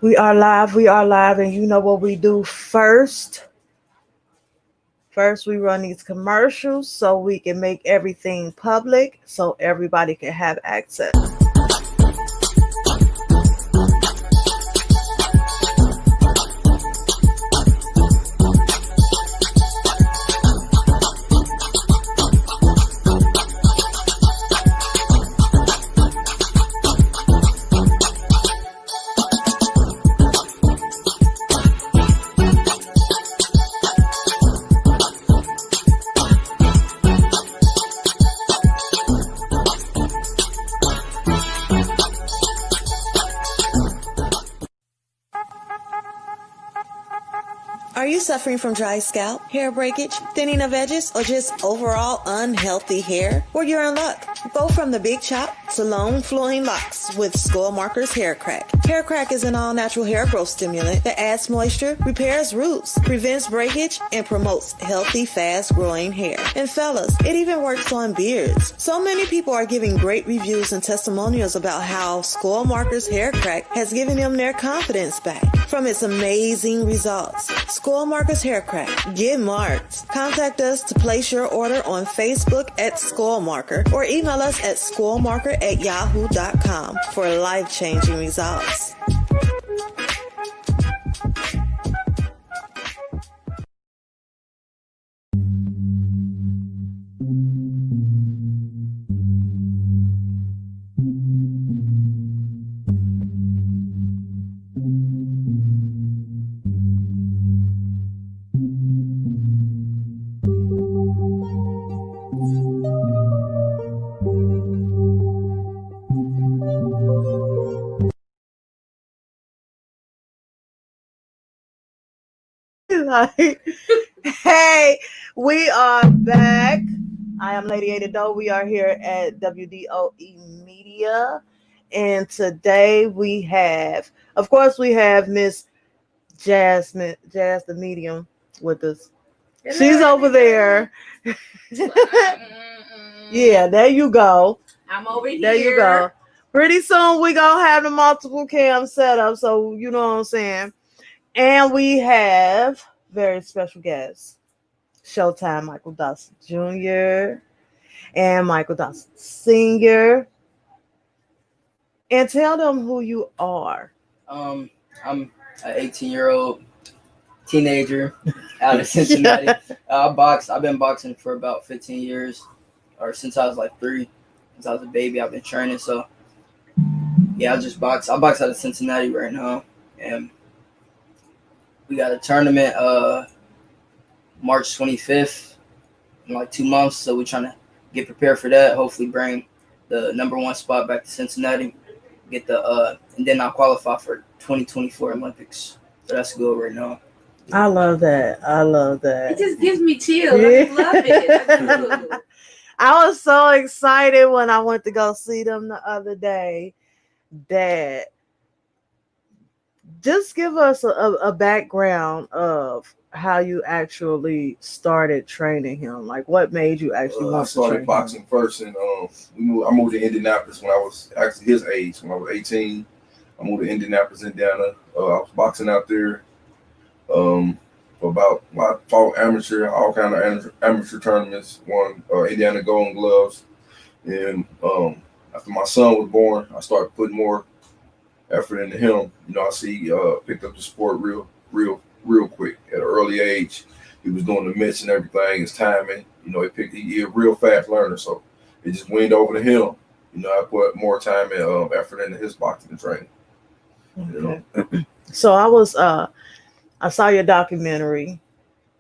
We are live, and you know what we do first? First, we run these commercials so we can make everything public so everybody can have access. Are you suffering from dry scalp, hair breakage, thinning of edges, or just overall unhealthy hair? Well, you're in luck. Go from the big chop to long flowing locks with Skull Marker's Hair Crack. Hair Crack is an all-natural hair growth stimulant that adds moisture, repairs roots, prevents breakage, and promotes healthy, fast-growing hair. And fellas, it even works on beards. So many people are giving great reviews and testimonials about how Skull Marker's Hair Crack has given them their confidence back from its amazing results. Skull Marker's Hair Crack. Get marked. Contact us to place your order on Facebook at Skull Marker or email us at skullmarker@yahoo.com for life-changing results. Like, hey, we are back. I am Lady Ada Doe. We are here at WDOE Media. And today of course, we have Miss Jasmine, Jazz the Medium with us. She's over there. Yeah, there you go. I'm over here. There you go. Pretty soon we gonna have the multiple cam set up, so you know what I'm saying. And we have very special guests, Showtime Michael Dawson Jr. and Michael Dawson Sr. And tell them who you are. I'm an 18-year-old teenager out of Cincinnati. I've been boxing for about 15 years, or since I was like 3. Since I was a baby, I've been training. So yeah, I just box. I box out of Cincinnati right now, and we got a tournament March 25th in like 2 months. So we're trying to get prepared for that. Hopefully bring the number 1 spot back to Cincinnati. Get the and then I'll qualify for 2024 Olympics. So that's good right now. I love that. It just gives me chills. I just love it. I was so excited when I went to go see them the other day. That just give us a background of how you actually started training him. Like, what made you actually want to train him? I started boxing first, and I moved to Indianapolis when I was actually his age. When I was 18, I moved to Indianapolis, Indiana. I was boxing out there for about, I fought all kind of amateur tournaments, won Indiana Golden Gloves. And after my son was born, I started putting more effort into him. You know, I see picked up the sport real quick at an early age. He was doing the mitts and everything, his timing. You know, he a real fast learner, so it just went over to him. You know, I put more time and effort into his boxing and training. Okay. You know? So I saw your documentary,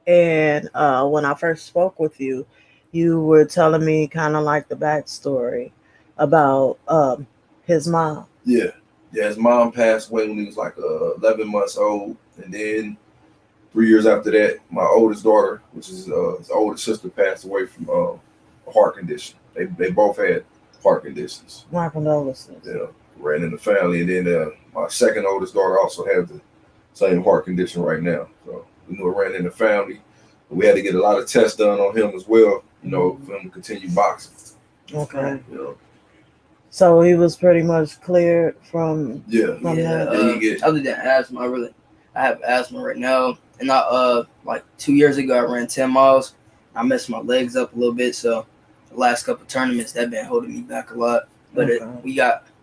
and when I first spoke with you, you were telling me kind of like the backstory about his mom. Yeah, his mom passed away when he was like 11 months old, and then 3 years after that, my oldest daughter, which is his older sister, passed away from a heart condition. They both had heart conditions. My condolences. Yeah, ran in the family, and then my second oldest daughter also has the same heart condition right now. So we knew it ran in the family. We had to get a lot of tests done on him as well, you know, for him to continue boxing. Okay. You know. So he was pretty much cleared from Yeah. from Yeah, that. Yeah, you get- other than asthma, I have asthma right now, and I like 2 years ago I ran 10 miles. I messed my legs up a little bit, so the last couple tournaments that been holding me back a lot. But Okay.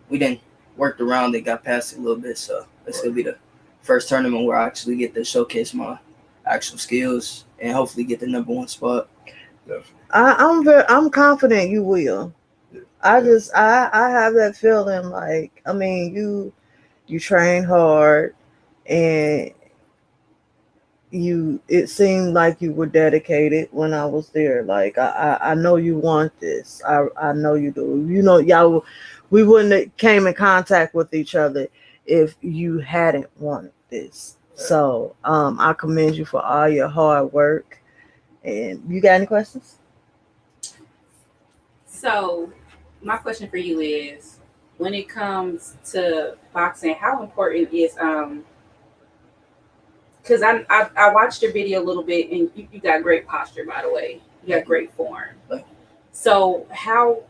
we didn't worked around it, got past it a little bit, so this will be the first tournament where I actually get to showcase my actual skills and hopefully get the #1 spot. I'm confident you will. I have that feeling. Like, I mean, you train hard, and it seemed like you were dedicated when I was there. Like, I know you want this. I know you do. You know, y'all, we wouldn't have came in contact with each other if you hadn't wanted this. So I commend you for all your hard work. And you got any questions? So, my question for you is, when it comes to boxing, how important is because I watched your video a little bit, and you got great posture, by the way. You got great form. So how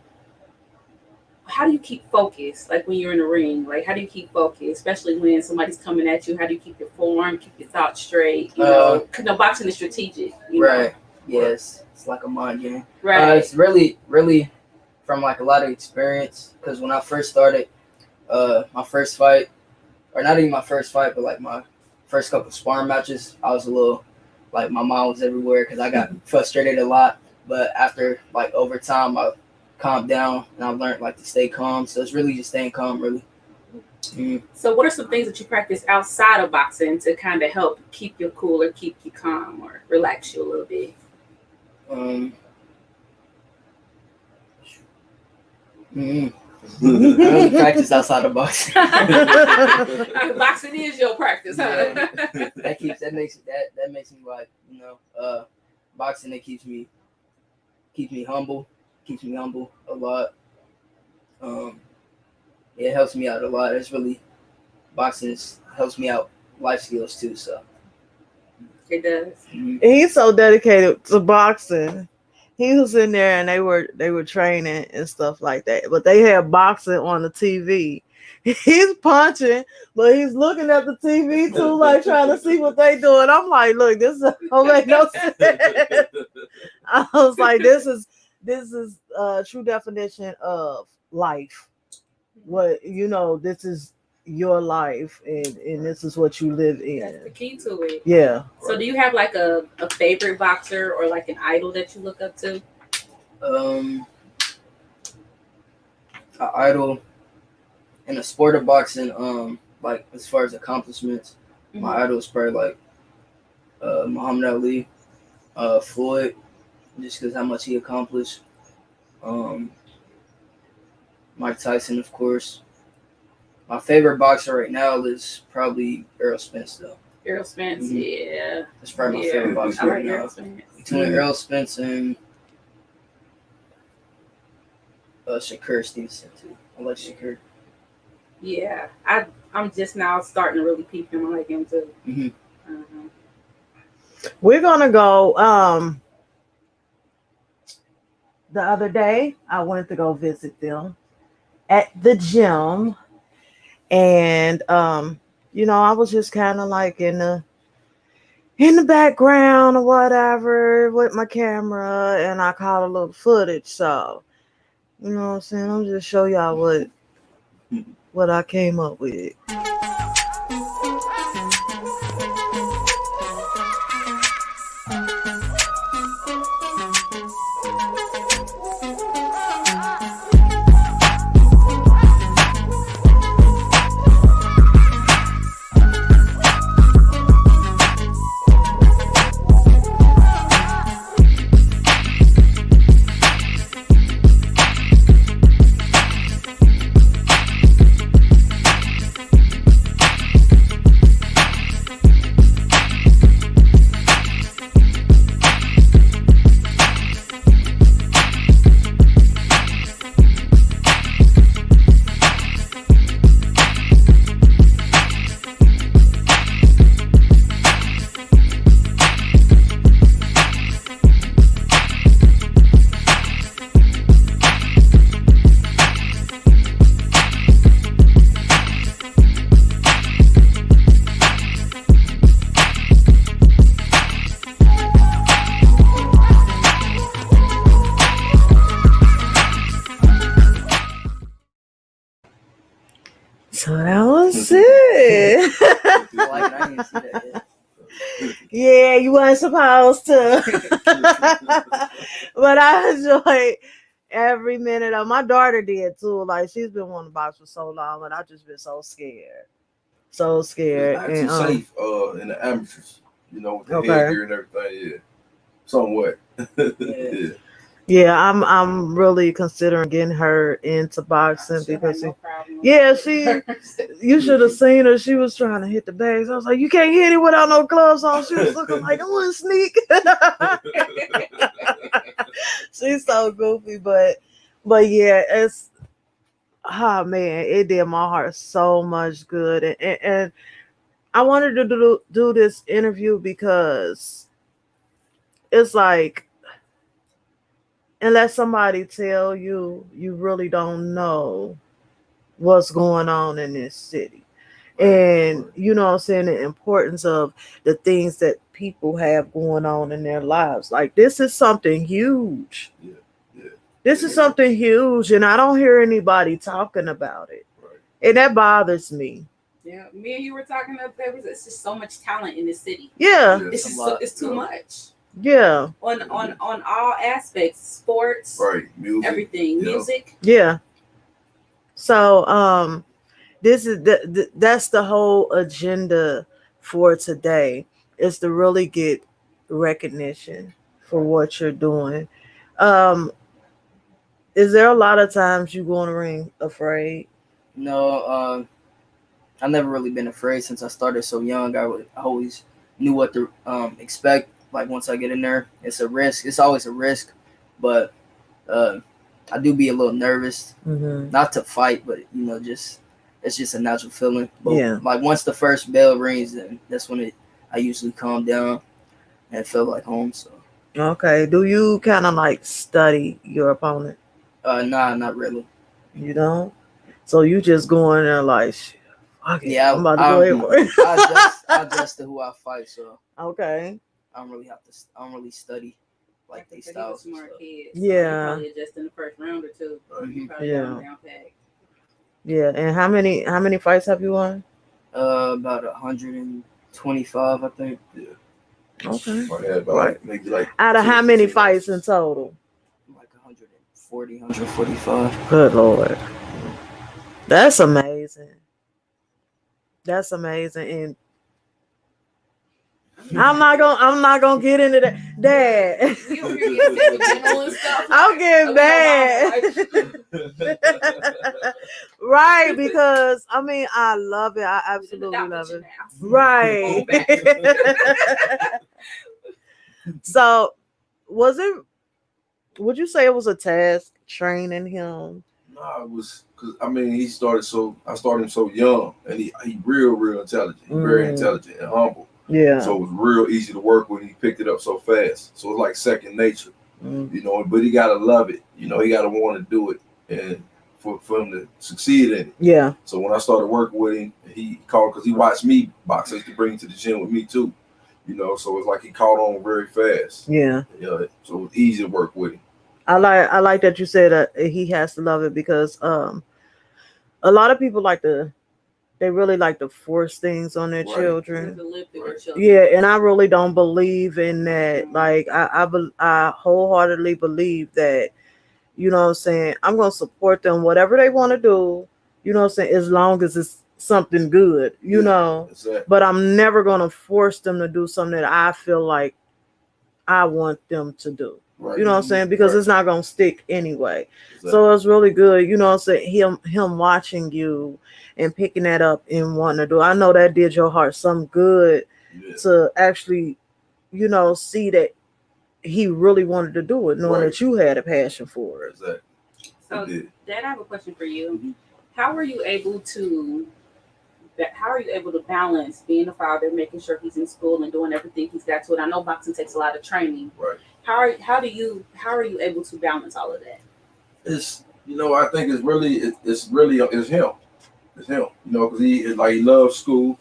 do you keep focused, like when you're in the ring? Like, how do you keep focused, especially when somebody's coming at you? How do you keep your form, keep your thoughts straight? You know, because boxing is strategic. You Right. know? Yes, it's like a mind game. Right. It's really from like a lot of experience. Because when I first started, my first fight, or not even my first fight, but like my first couple sparring matches, I was a little like my mind was everywhere because I got frustrated a lot. But after like over time, I calmed down and I've learned like to stay calm. So it's really just staying calm, really. So what are some things that you practice outside of boxing to kind of help keep you cool or keep you calm or relax you a little bit? I really practice outside of boxing. Boxing is your practice, huh? Yeah. that makes me like, boxing, that keeps me humble a lot. It helps me out a lot. It's really boxing helps me out life skills too. So It does. He's so dedicated to boxing. He was in there and they were training and stuff like that. But they had boxing on the TV. He's punching, but he's looking at the TV too, like trying to see what they doing. I'm like, look, this don't make no sense. I was like, this is a true definition of life. What this is your life, and this is what you live in. That's the key to it. Yeah. So do you have like a favorite boxer or like an idol that you look up to? An idol in the sport of boxing, like as far as accomplishments, my idol is probably like Muhammad Ali, Floyd, just because how much he accomplished. Mike Tyson, of course. My favorite boxer right now is probably Errol Spence, though. Errol Spence, yeah. That's probably my favorite boxer right now. Between Errol Spence and Shakur Stevenson, too. I like Shakur. Yeah, I'm just now starting to really peep him. I like him, too. We're going to go. The other day, I went to go visit them at the gym. And I was just kind of like in the background or whatever with my camera, and I caught a little footage. So, you know what I'm saying? I'm just show y'all what I came up with. So that was it. I like it. I didn't see that yet. Yeah, you weren't supposed to. But I enjoyed every minute of my daughter did too. Like she's been wanting to box for so long, and I've just been so scared. So It's scared. not And too safe in the amateurs, with the Okay. headgear and everything. Yeah, somewhat. Yeah. yeah, I'm really considering getting her into boxing She'll have because no problem. yeah, you should have seen her. She was trying to hit the bags. I was like, you can't hit it without no gloves on. She was looking like I want to sneak. She's so goofy, but yeah, it's oh man, it did my heart so much good, and I wanted to do this interview because it's like unless somebody tell you, you really don't know what's going on in this city. And you know what I'm saying, the importance of the things that people have going on in their lives. Like this is something huge. Yeah. Yeah. This is something huge, and I don't hear anybody talking about it. Right. And that bothers me. Yeah, me and you were talking about it's just so much talent in this city. Yeah. Yeah. It's a just lot. it's too much Yeah. on all aspects, sports, Right. Music. everything, Yeah. music. Yeah. So this is that's the whole agenda for today, is to really get recognition for what you're doing. Um is there a lot of times you go in the ring afraid? No, I've never really been afraid since I started so young. I always knew what to expect. Like once I get in there, it's a risk. It's always a risk, but I do be a little nervous. Mm-hmm. Not to fight, but just it's just a natural feeling. But Yeah. like once the first bell rings, then that's when I usually calm down and feel like home. So Okay. Do you kind of like study your opponent? nah, not really. You don't? So you just go in there like, shit, fuck it, Yeah, I'm about to go ahead for it. I adjust to who I fight, so Okay. I don't really study like they But he styles. was and smart stuff. kid. So Yeah. he probably adjust in the first round or two. He probably got him down pat. Yeah. And how many fights have you won? About 125, I think. Yeah. Okay. I had about Right. maybe like Out of how 10, many 15 fights in total? Like 140, 145. Good Lord. That's amazing. That's amazing. And I'm not gonna get into that. Dad. We over here getting sentimental and stuff. I'm getting We bad. know Right, because I mean I love it. I mama absolutely love it. now. Right. Go back. So would you say it was a task training him? Nah, it was because I started him so young, and he real intelligent, very intelligent and humble. Yeah. So it was real easy to work with. He picked it up so fast, so it's like second nature, But he gotta love it, he gotta want to do it, and for him to succeed in it. Yeah. So when I started working with him, he called because he watched me box. I used to bring him to the gym with me too, So it's like he caught on very fast. Yeah. So it was easy to work with him. I like that you said he has to love it, because a lot of people they really like to force things on their Right. children. Right. Yeah, and I really don't believe in that. Like I wholeheartedly believe that, you know what I'm saying, I'm gonna support them whatever they want to do, you know what I'm saying, as long as it's something good, Exactly. but I'm never gonna force them to do something that I feel like I want them to do. Right. You know what I'm saying? Because Right. it's not gonna stick anyway. Exactly. So it's really good, you know what I'm saying, him watching you and picking that up and wanting to do. I know that did your heart some good to actually, see that he really wanted to do it, knowing that you had a passion for it. Exactly. So, Dad, I have a question for you. Mm-hmm. How are you able to balance being a father, making sure he's in school and doing everything he's got to? And I know boxing takes a lot of training. Right. How are you able to balance all of that? It's I think it's him. It's him. Because he loves school.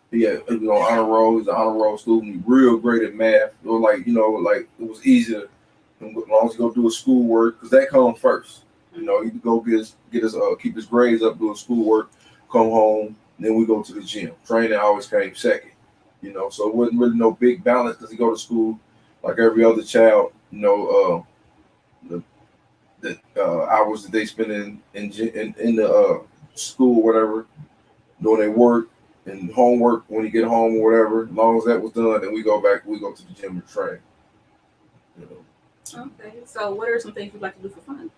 He had honor roll. He's an honor roll student. He's real great at math. It was easy to, as long as he go do his schoolwork, because that comes first. He go get his keep his grades up, do his schoolwork. come home, then we go to the gym. Training always came second, you know. So it wasn't really no big balance because he go to school like every other child, you know. The hours that they spend in the school, whatever, doing their work and homework when you get home or whatever. As long as that was done, then we go to the gym and train. You know. Okay. So what are some things you'd like to do for fun?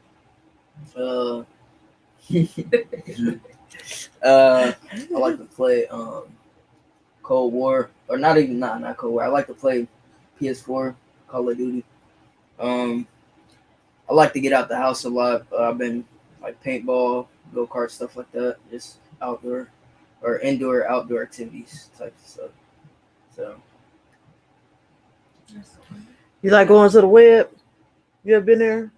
I like to play Cold War, or not Cold War. I like to play PS4, Call of Duty. I like to get out the house a lot. I've been like paintball, go kart, stuff like that. Just outdoor or indoor, outdoor activities type of stuff. So. You like going to the web? You ever been there?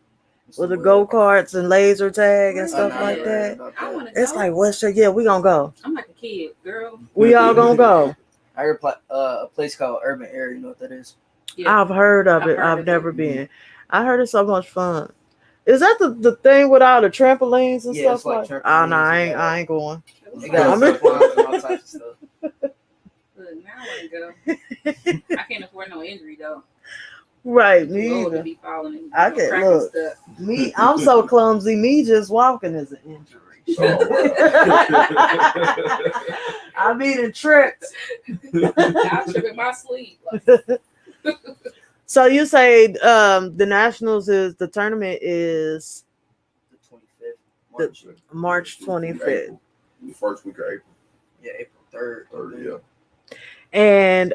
With the go-karts and laser tag and stuff like that. I want to It's go. like Western. Yeah, we gonna go. I'm like a kid, girl. We all gonna go. I heard a place called Urban Air. You know what that is? Yeah. I've heard of it. I've never been. I heard it's so much fun. Is that the thing with all the trampolines and stuff it's like like? trampolines. Oh no, I ain't going. They got zip lines and all types of stuff. Look, now I want to go. I can't afford no injury though. Right, Too me old to either. be falling and I can cracking look. stuff. Me, I'm so clumsy. Me just walking is an injury. Oh, I mean, in tricks. I trip in my sleep. So you say the nationals is the tournament is The 25th, March 25th, The first week of April. Yeah, April 3rd. 3rd, yeah. and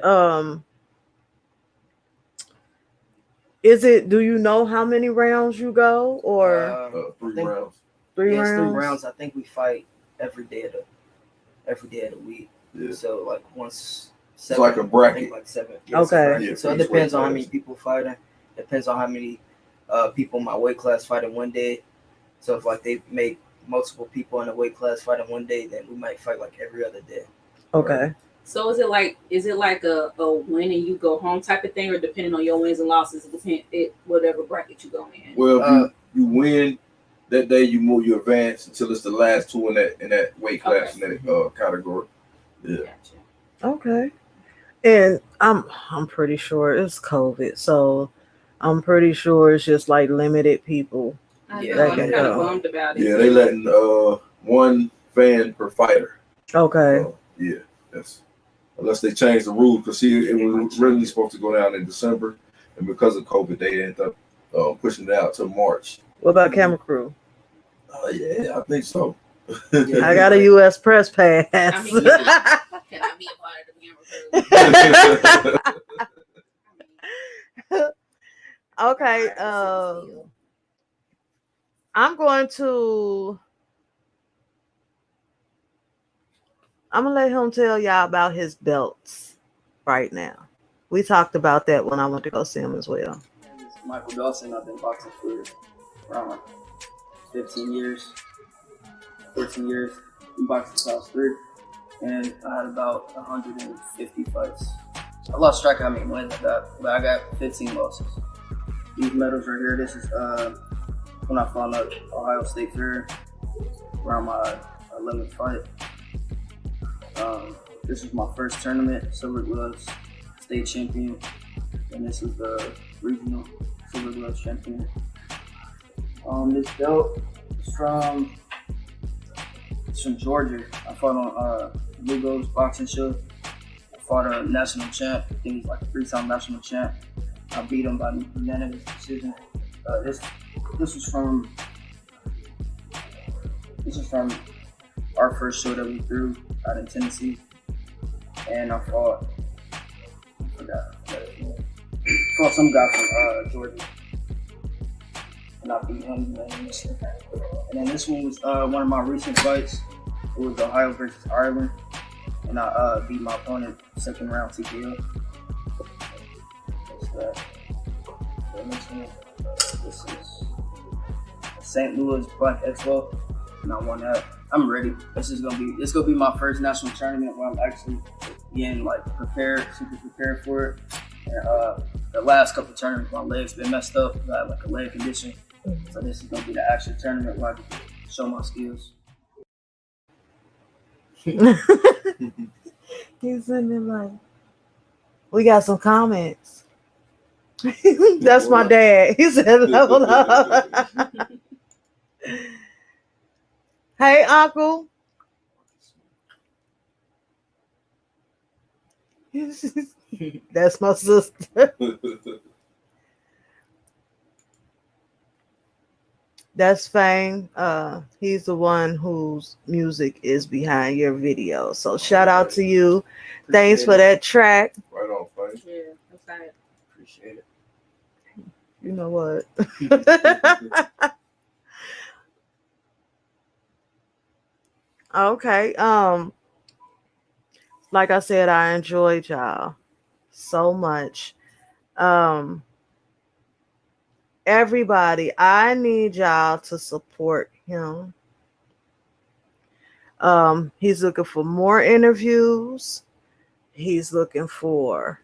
is it? Do you know how many rounds you go or 3 rounds. 3 It's rounds? 3 rounds. I think we fight every day of the week. Yeah. So like once. It's like a bracket. I think like 7. Yeah, it's a Okay. bracket. Yeah, So it for each depends weight on how class. many people fighting. Depends on how many people in my weight class fight in one day. So if like they make multiple people in a weight class fight in one day, then we might fight like every other day. Okay. So is it like a win and you go home type of thing, or depending on your wins and losses, whatever bracket you go in? Well, if you win that day, you advance until it's the last 2 in that weight class in that category. Yeah. Gotcha. Okay. And I'm pretty sure it's COVID, so I'm pretty sure it's just like limited people. I Yeah, know, that I'm can kind of go. bummed about it. Yeah, they letting 1 fan per fighter. Okay. Yeah, that's unless they change the rules because it was really supposed to go down in December, and because of COVID, they ended up pushing it out to March. What about camera crew? Yeah, I think so. I got a U.S. press pass. I mean, can I be a part of the camera crew? Okay. I'm gonna let him tell y'all about his belts right now. We talked about that when I went to go see him as well. It's Michael Dawson. I've been boxing for around 15 years, 14 years. Been boxing since I was 3, and I had about 150 fights. I lost track of how many wins I got, but I got 15 losses. These medals right here, this is when I fought at Ohio State Fair around my 11th fight. This was my first tournament, silver gloves, state champion, and this is the regional silver gloves champion. This belt is from Georgia. I fought on Blue Gold's boxing show. I fought a national champ. I think he's like a 3-time national champ. I beat him by unanimous decision. This was from our first show that we threw out in Tennessee, and I fought some guy from Georgia, and I beat him unanimously. And then this one was one of my recent fights. It was Ohio versus Ireland, and I beat my opponent 2nd round TKO. That's that. And this one, this is St. Louis Black Expo, and I won that. I'm ready. This gonna be my first national tournament where I'm actually getting like super prepared for it. And the last couple tournaments, my legs been messed up. I had like a leg condition, so this is gonna be the actual tournament where I can show my skills. He's in there like, we got some comments. That's my dad. He said, level up. Hey, Uncle. That's my sister. That's Fang. He's the one whose music is behind your video. So shout out to you. Thanks for that track. Right on, Fang. Yeah, that's right. Appreciate it. You know what? Okay. Like I said, I enjoyed y'all so much. Um, everybody, I need y'all to support him. He's looking for more interviews. He's looking for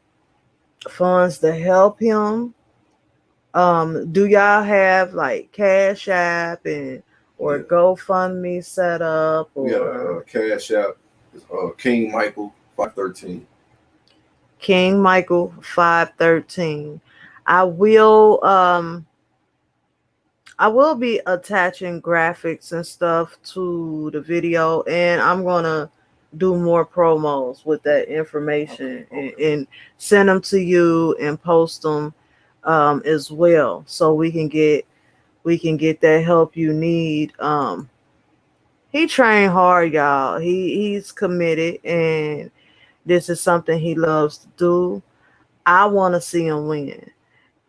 funds to help him. Do y'all have like Cash App and or Yeah. GoFundMe set up We got or a Cash App. It's, King Michael 513. King Michael 513? I will be attaching graphics and stuff to the video, and I'm gonna do more promos with that information and send them to you and post them as well, so we can get that help you need. He trained hard, y'all. He's committed, and this is something he loves to do. I want to see him win,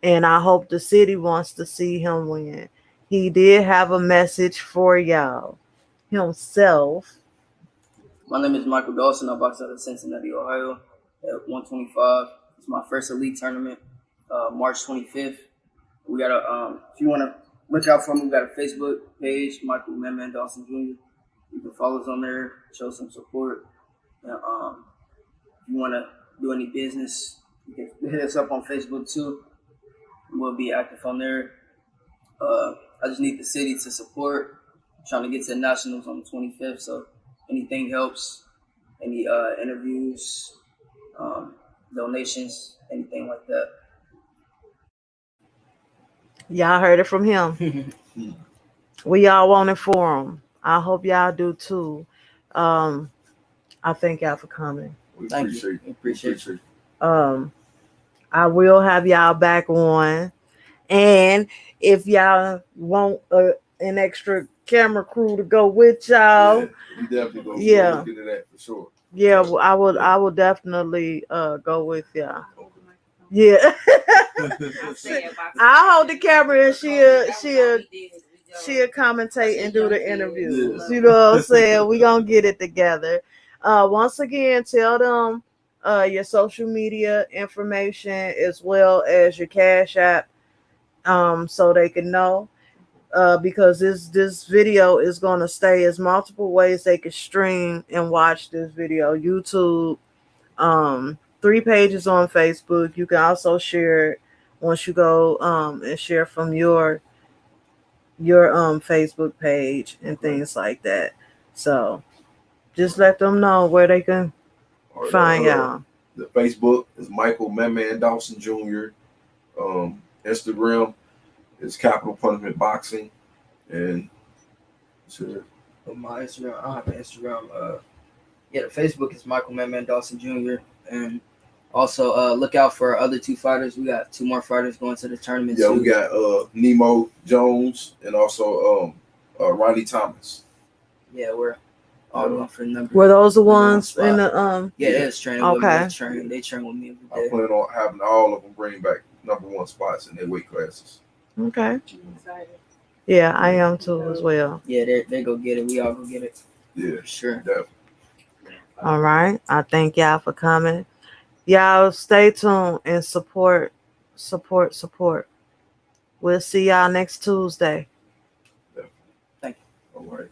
and I hope the city wants to see him win. He did have a message for y'all himself. My name is Michael Dawson. I box out of Cincinnati, Ohio at 125. It's my first elite tournament, March 25th. We got if you want to look out for me, we got a Facebook page, Michael Man Dawson Jr. You can follow us on there, show some support. And, if you want to do any business, you can hit us up on Facebook too. We'll be active on there. I just need the city to support. I'm trying to get to the Nationals on the 25th, so anything helps. Any interviews, donations, anything like that. Y'all heard it from him. We all want it for him. I hope y'all do too. I thank y'all for coming. We Thank appreciate you. you. Appreciate you. I will have y'all back on, and if y'all want an extra camera crew to go with y'all, Yeah, we definitely gonna Yeah. look into that for sure. yeah, well, I will definitely go with y'all. Hold the microphone. Yeah. I said box I'll hold the camera and she'll That was all we did was we go. she'll commentate and do the Yeah. interviews. Yeah. You know what I'm saying? We gonna get it together. Once again, tell them your social media information as well as your Cash App, so they can know. Because this video is gonna stay as multiple ways they can stream and watch this video. YouTube, 3 pages on Facebook. You can also share it once you go and share from your Facebook page and things like that. So just let them know where they can All right, find y'all. The Facebook is Michael Man Dawson Jr. Instagram is Capital Punishment Boxing, and sure. My Instagram, I don't have an Instagram. The Facebook is Michael Man Dawson Jr. And also look out for our other 2 fighters. We got 2 more fighters going to the tournament. Yeah, too. we got Nemo Jones and also Ronnie Thomas. Yeah, we're all going for the number. Were those the ones spot. in the Yeah, that's training with me. Okay. They train with me I every day. plan on having all of them bring back #1 spots in their weight classes. Okay. I'm excited. Yeah, I am too as well. Yeah, they go get it. We all go get it. Yeah, For sure. definitely. All right. I thank y'all for coming. Y'all stay tuned and support. We'll see y'all next Tuesday. All right.